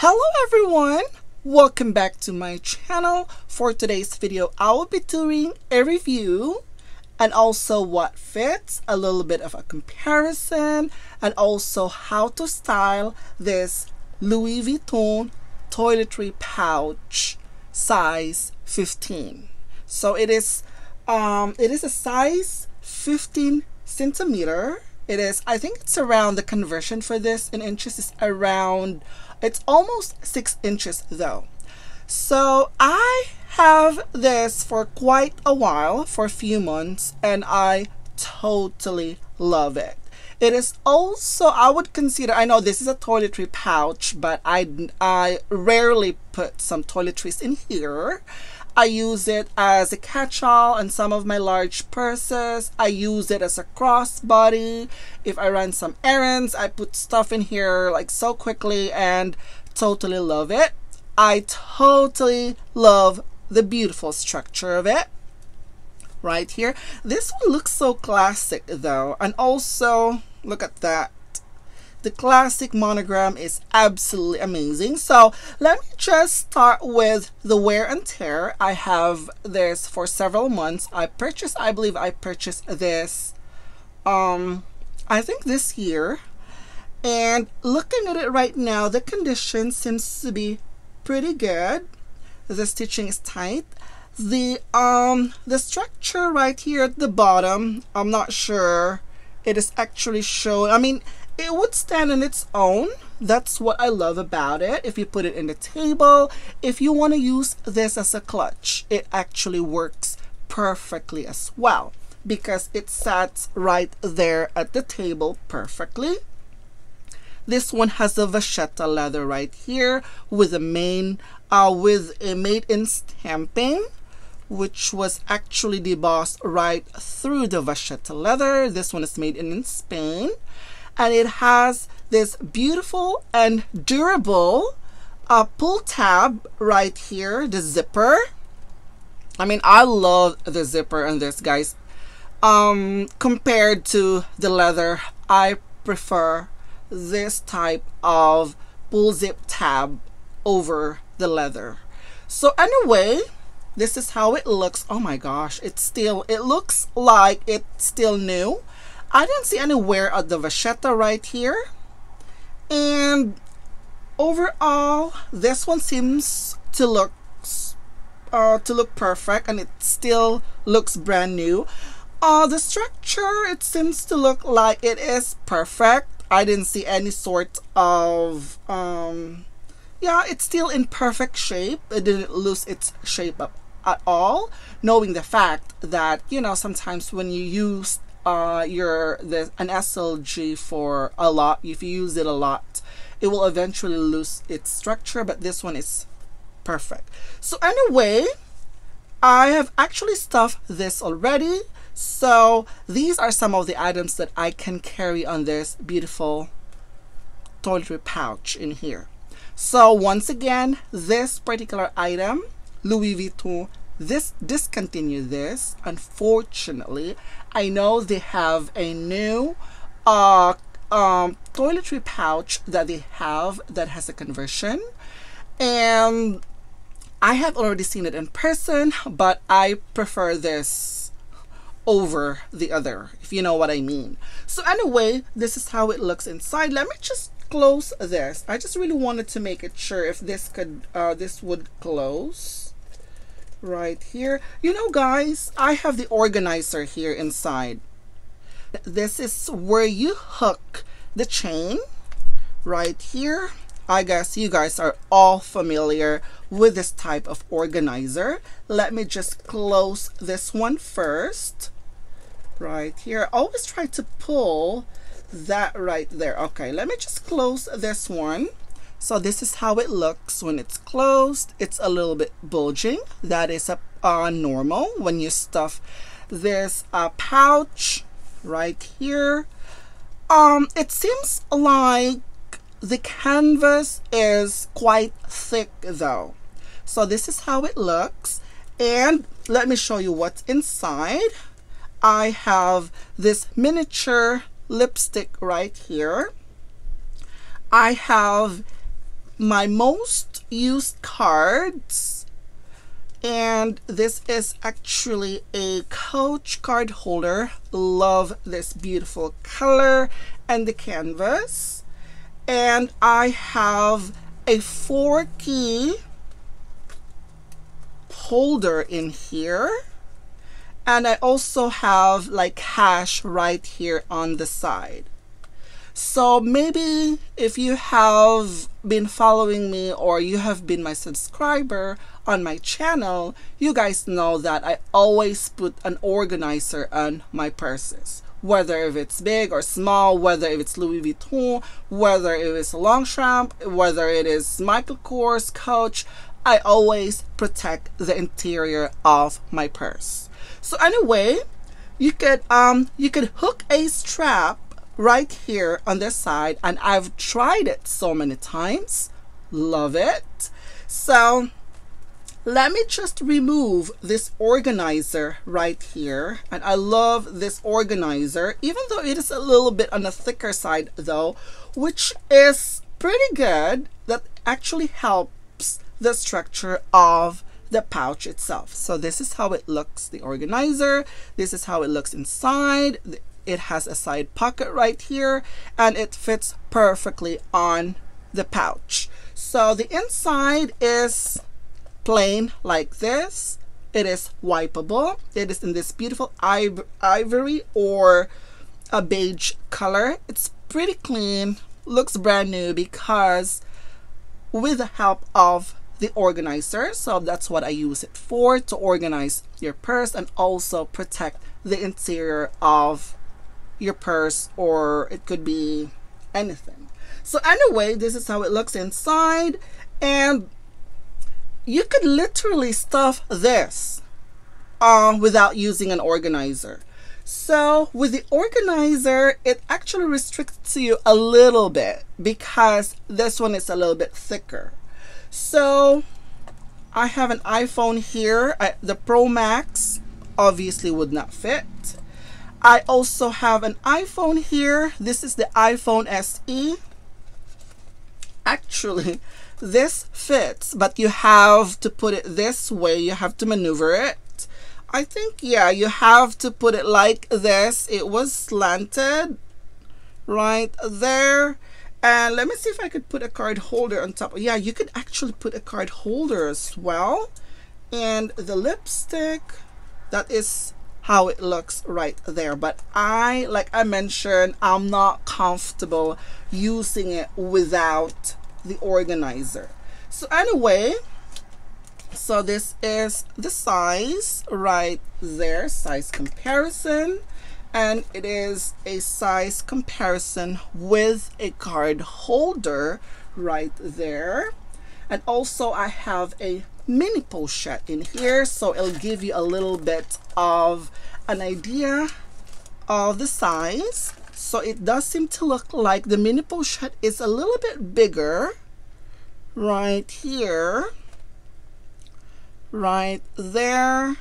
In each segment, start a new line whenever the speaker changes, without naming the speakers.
Hello everyone! Welcome back to my channel. For today's video, I will be doing a review and also what fits, a little bit of a comparison, and also how to style this Louis Vuitton toiletry pouch size 15. So it is a size 15 centimeter. It is, I think it's around, the conversion for this in inches is around, it's almost 6 inches though. So I have this for quite a while, for a few months, and I totally love it. It is also, I would consider, I know this is a toiletry pouch, but I rarely put some toiletries in here. I use it as a catch-all on some of my large purses. I use it as a crossbody. If I run some errands, I put stuff in here like so quickly and totally love it. I totally love the beautiful structure of it right here. This one looks so classic though, and also look at that. The classic monogram is absolutely amazing. So let me just start with the wear and tear. I have this for several months. I believe I purchased this I think this year, and looking at it right now, the condition seems to be pretty good. The stitching is tight. The structure right here at the bottom, I'm not sure it is actually shown. I mean, it would stand on its own. That's what I love about it. If you put it in the table, if you want to use this as a clutch, it actually works perfectly as well, because it sits right there at the table perfectly. This one has a vachetta leather right here with a made in stamping, which was actually debossed right through the vachetta leather. This one is made in Spain, and it has this beautiful and durable pull tab right here, the zipper. I mean, I love the zipper on this, guys. Compared to the leather, I prefer this type of pull zip tab over the leather. So anyway, this is how it looks. Oh my gosh, it looks like it's still new. I didn't see any wear at the vachetta right here. And overall, this one seems to look perfect, and it still looks brand new. The structure, it seems to look like it is perfect. I didn't see any sort of yeah, it's still in perfect shape. It didn't lose its shape up at all, knowing the fact that, you know, sometimes when you use an SLG for a lot, if you use it a lot, it will eventually lose its structure, but this one is perfect. So anyway, I have actually stuffed this already. So these are some of the items that I can carry on this beautiful toiletry pouch in here. So once again, this particular item, Louis Vuitton discontinued this, unfortunately. I know they have a new toiletry pouch that they have that has a conversion, and I have already seen it in person, but I prefer this over the other, if you know what I mean. So anyway, this is how it looks inside. Let me just close this. I just really wanted to make it sure if this would close right here. You know, guys, I have the organizer here inside. This is where you hook the chain right here. I guess you guys are all familiar with this type of organizer. Let me just close this one first right here. Always try to pull that right there. Okay, let me just close this one. So this is how it looks when it's closed. It's a little bit bulging. That is normal when you stuff this pouch right here. It seems like the canvas is quite thick though. So this is how it looks, and let me show you what's inside. I have this miniature lipstick right here. I have my most used cards, and this is actually a Coach card holder. Love this beautiful color and the canvas. And I have a 4-key holder in here, and I also have like hash right here on the side. So maybe if you have been following me or you have been my subscriber on my channel, you guys know that I always put an organizer on my purses. Whether if it's big or small, whether if it's Louis Vuitton, whether it is Longchamp, whether it is Michael Kors, Coach, I always protect the interior of my purse. So anyway, you could hook a strap right here on this side, and I've tried it so many times. Love it. So let me just remove this organizer right here. And I love this organizer, even though it is a little bit on the thicker side though, which is pretty good. That actually helps the structure of the pouch itself. So this is how it looks, the organizer. This is how it looks inside. It has a side pocket right here, and it fits perfectly on the pouch. So the inside is plain like this. It is wipeable. It is in this beautiful ivory or a beige color. It's pretty clean, looks brand new because with the help of the organizer. So that's what I use it for, to organize your purse and also protect the interior of your purse, or it could be anything. So anyway, this is how it looks inside, and you could literally stuff this without using an organizer. So with the organizer, it actually restricts you a little bit because this one is a little bit thicker. So I have an iPhone here. The Pro Max obviously would not fit. I also have an iPhone here. This is the iPhone SE. Actually, this fits, but you have to put it this way. You have to maneuver it. I think, yeah, you have to put it like this. It was slanted right there. And let me see if I could put a card holder on top. Yeah, you could actually put a card holder as well. And the lipstick, that is how it looks right there. But like I mentioned, I'm not comfortable using it without the organizer. So anyway, so this is the size right there, size comparison, and it is a size comparison with a card holder right there. And also I have a mini pochette in here, so it'll give you a little bit of an idea of the size. So it does seem to look like the mini pochette is a little bit bigger right here, right there,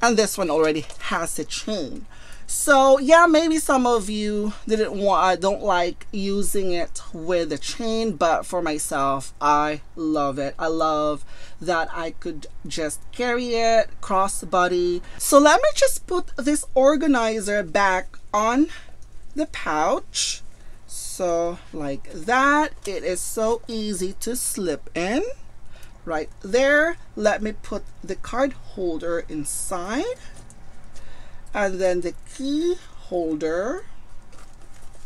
and this one already has a chain. So yeah, maybe some of you don't like using it with a chain, but for myself, I love it. I love that I could just carry it crossbody. So let me just put this organizer back on the pouch. So like that, it is so easy to slip in right there. Let me put the card holder inside, and then the key holder,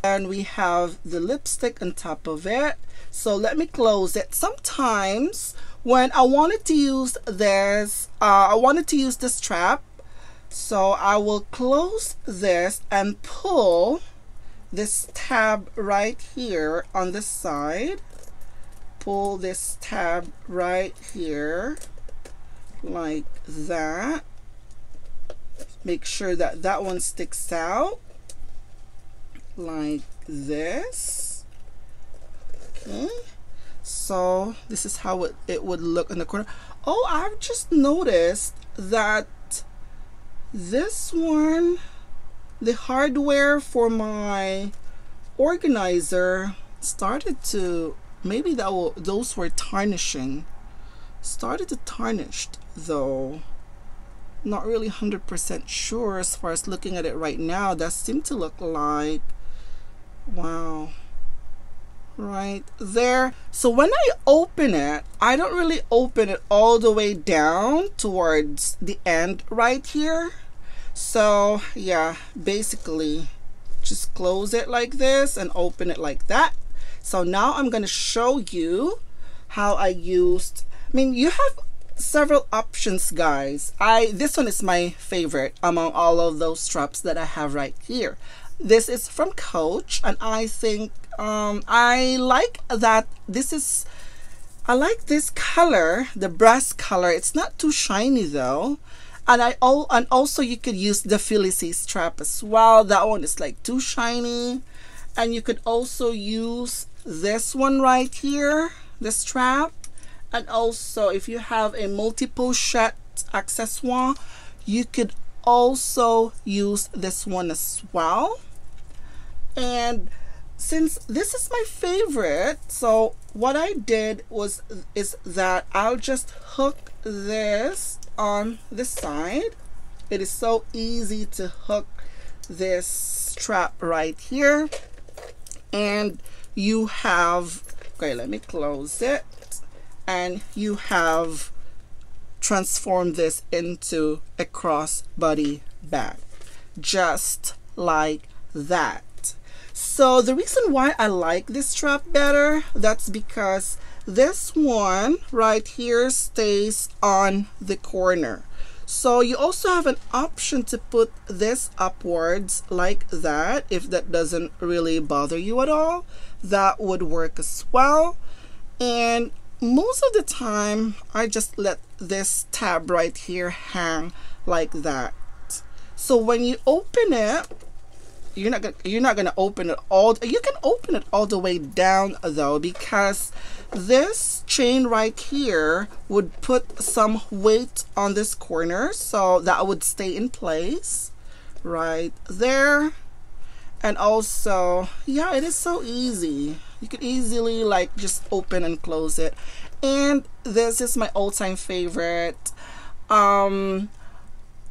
and we have the lipstick on top of it. So let me close it. Sometimes when I wanted to use this, the strap, so I will close this and pull this tab right here on the side. Pull this tab right here like that. Make sure that that one sticks out like this. Okay, so this is how it would look in the corner. Oh, I've just noticed that this one, the hardware for my organizer started to maybe those were tarnishing. Started to tarnish though. Not really 100% sure as far as looking at it right now. That seemed to look like, wow, right there. So when I open it, I don't really open it all the way down towards the end right here. So yeah, basically just close it like this and open it like that. So now I'm going to show you how I used, I mean, you have several options, guys. This one is my favorite among all of those straps that I have right here. This is from Coach, and I think I like that I like this color, the brass color. It's not too shiny though. And also you could use the Felicie strap as well. That one is like too shiny. And you could also use this one right here, the strap. And also if you have a multi-pochette accessoire, you could also use this one as well. And since this is my favorite, so what I did is that I'll just hook this on the side. It is so easy to hook this strap right here, and you have, okay, let me close it, and you have transformed this into a crossbody bag just like that. So the reason why I like this strap better, that's because this one right here stays on the corner. So you also have an option to put this upwards like that. If that doesn't really bother you at all, that would work as well. And most of the time I just let this tab right here hang like that. So when you open it, you're not gonna open it all. You can open it all the way down though, because this chain right here would put some weight on this corner, so that would stay in place right there. And also, yeah, it is so easy. You could easily like just open and close it. And this is my all-time favorite.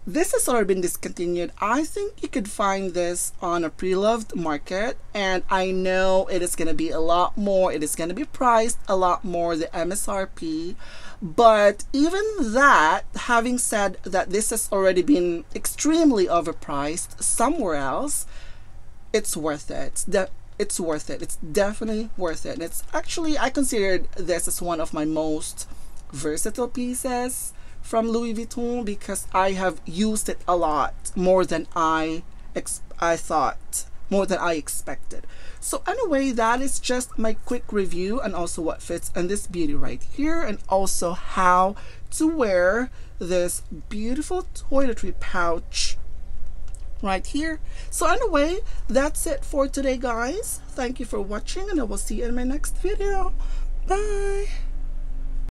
This has already been discontinued. I think you could find this on a pre-loved market, and I know it is going to be a lot more. It is going to be priced a lot more, the MSRP. But even that, having said that this has already been extremely overpriced somewhere else, it's worth it. It's worth it. It's definitely worth it. And it's actually, I considered this as one of my most versatile pieces from Louis Vuitton, because I have used it a lot more than I thought, more than I expected. So anyway, that is just my quick review, and also what fits in this beauty right here, and also how to wear this beautiful toiletry pouch right here. So anyway, that's it for today, guys. Thank you for watching, and I will see you in my next video. Bye.